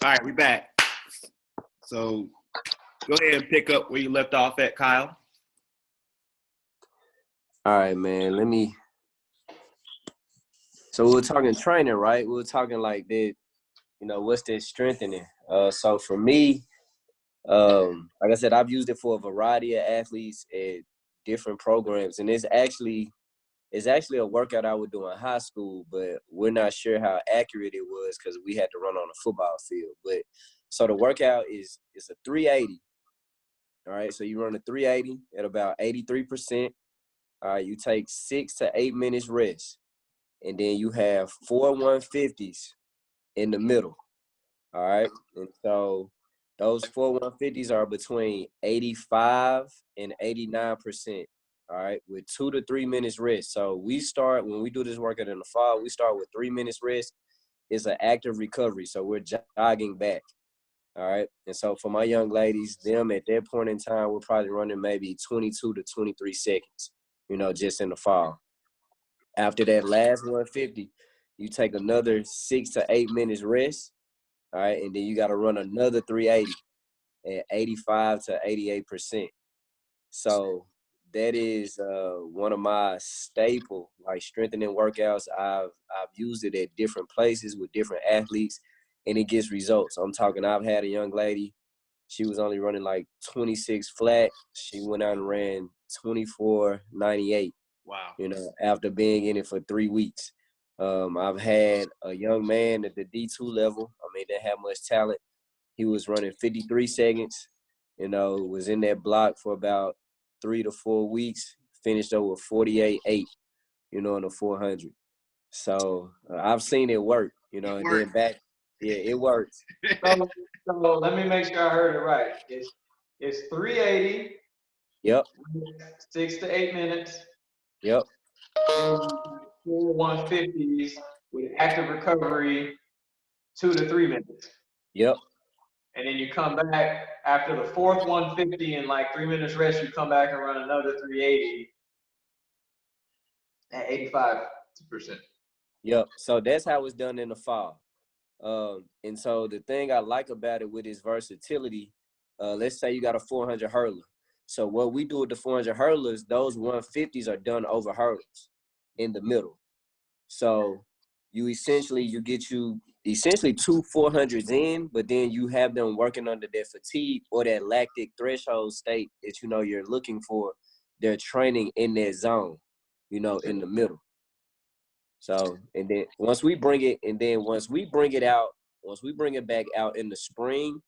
All right, we back. So go ahead and pick up where you left off at, Kyle. All right, man. So we were talking training, right? We were talking like that, what's that strengthening? So for me, like I said, I've used it for a variety of athletes at different programs, and it's actually a workout I would do in high school, but we're not sure how accurate it was because we had to run on a football field. But so the workout is a 380. All right, so you run a 380 at about 83%. All right, you take 6 to 8 minutes rest, and then you have 4 150s in the middle. All right, and so those 4 150s are between 85 and 89%. All right, with 2 to 3 minutes rest. So when we do this workout in the fall, we start with 3 minutes rest. It's an active recovery, so we're jogging back. All right, and so for my young ladies, them at that point in time, we're probably running maybe 22 to 23 seconds, just in the fall. After that last 150, you take another 6 to 8 minutes rest. All right, and then you got to run another 380 at 85 to 88%. So that is one of my staple like strengthening workouts. I've used it at different places with different athletes, and it gets results. I'm talking. I've had a young lady. She was only running like 26 flat. She went out and ran 24:98. Wow. After being in it for 3 weeks. I've had a young man at the D2 level. I mean, didn't have much talent. He was running 53 seconds, was in that block for about 3 to 4 weeks, finished over 48.8, in the 400. So I've seen it work, and then back, yeah, it works. So let me make sure I heard it right. It's 380. Yep. 6 to 8 minutes. Yep. And 4 150s with active recovery, 2 to 3 minutes. Yep. And then you come back after the fourth 150 and like 3 minutes rest, you come back and run another 380 at 85%. Yep. So that's how it's done in the fall. And so the thing I like about it with its versatility, let's say you got a 400 hurdler. So what we do with the 400 hurdlers, those 150s are done over hurdles in the middle. So you get you two 400s in, but then you have them working under their fatigue or that lactic threshold state that you're looking for. They're training in their zone, in the middle. So, and then once we bring it back out in the spring,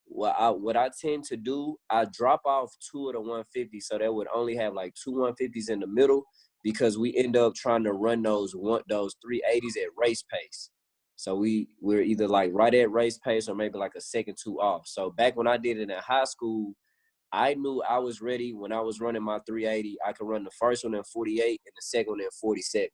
what I tend to do, I drop off 2 of the 150s, so that would only have like 2 150s in the middle, because we end up trying to run those 380s at race pace. So we're either like right at race pace or maybe like a second 2 off. So back when I did it in high school, I knew I was ready when I was running my 380. I could run the first one in 48 and the second one in 47.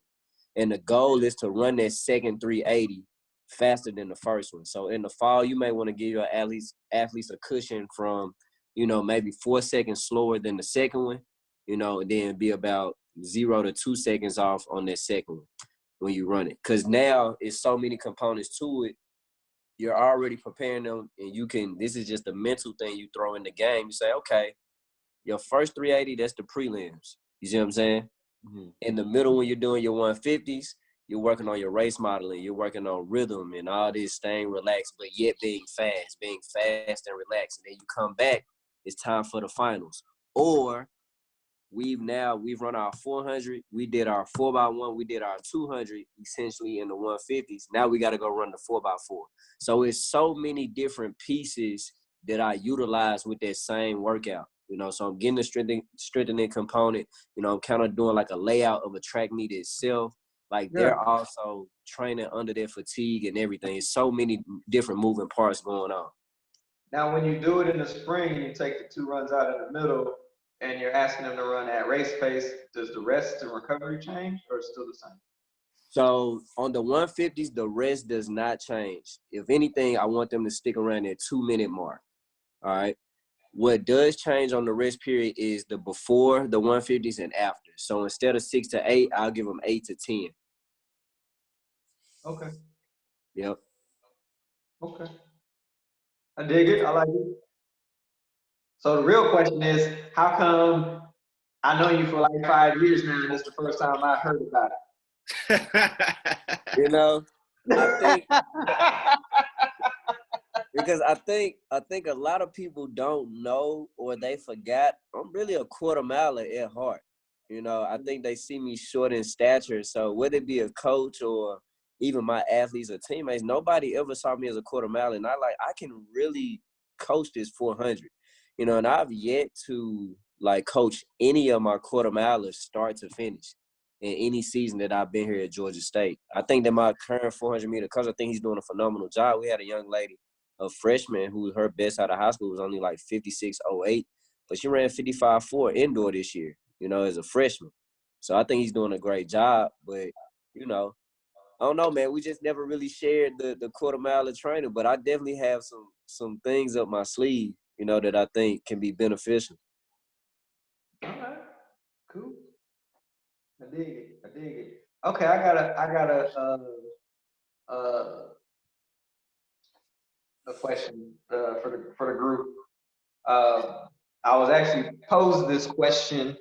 And the goal is to run that second 380 faster than the first one. So in the fall, you may want to give your athletes a cushion from, maybe 4 seconds slower than the second one, and then be about 0 to 2 seconds off on that second one when you run it. Because now it's so many components to it. You're already preparing them, and this is just a mental thing you throw in the game. You say, okay, your first 380, that's the prelims. You see what I'm saying? Mm-hmm. In the middle, when you're doing your 150s, you're working on your race modeling. You're working on rhythm and all this, staying relaxed, but yet being fast and relaxed. And then you come back, it's time for the finals. Or we've run our 400. We did our 4x1. We did our 200 essentially in the 150s. Now we got to go run the 4x4. So it's so many different pieces that I utilize with that same workout. So I'm getting the strengthening component. I'm kind of doing like a layout of a track meet itself. Like they're also training under their fatigue and everything. It's so many different moving parts going on. Now, when you do it in the spring and you take the 2 runs out in the middle and you're asking them to run at race pace, does the rest and recovery change or is it still the same? So on the 150s, the rest does not change. If anything, I want them to stick around that 2-minute mark. All right. What does change on the rest period is the before the 150s and after. So instead of 6 to 8, I'll give them 8 to 10. Okay. Yep. Okay. I dig it. I like it. So the real question is, how come I know you for like 5 years now, and this is the first time I heard about You know, I think it? because I think a lot of people don't know or they forgot I'm really a quarter miler at heart. You know, I think they see me short in stature. So whether it be a coach or even my athletes or teammates, nobody ever saw me as a quarter miler. And I can really coach this 400. You know, and I've yet to like coach any of my quarter milers start to finish in any season that I've been here at Georgia State. I think that my current 400-meter coach, I think he's doing a phenomenal job. We had a young lady, a freshman, who her best out of high school was only like 56.08, but she ran 55.4 indoor this year, you know, as a freshman. So I think he's doing a great job. But, you know, I don't know, man. We just never really shared the quarter mile of training, but I definitely have some things up my sleeve, you know, that I think can be beneficial. All right, cool. I dig it. I dig it. Okay, I got a question for the group. I was actually posed this question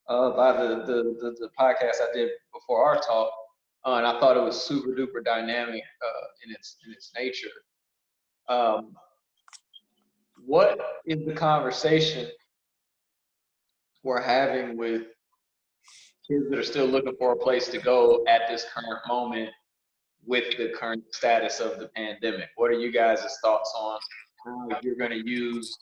by the podcast I did before our talk, and I thought it was super duper dynamic in its nature. What is the conversation we're having with kids that are still looking for a place to go at this current moment with the current status of the pandemic? What are you guys' thoughts on how you're going to use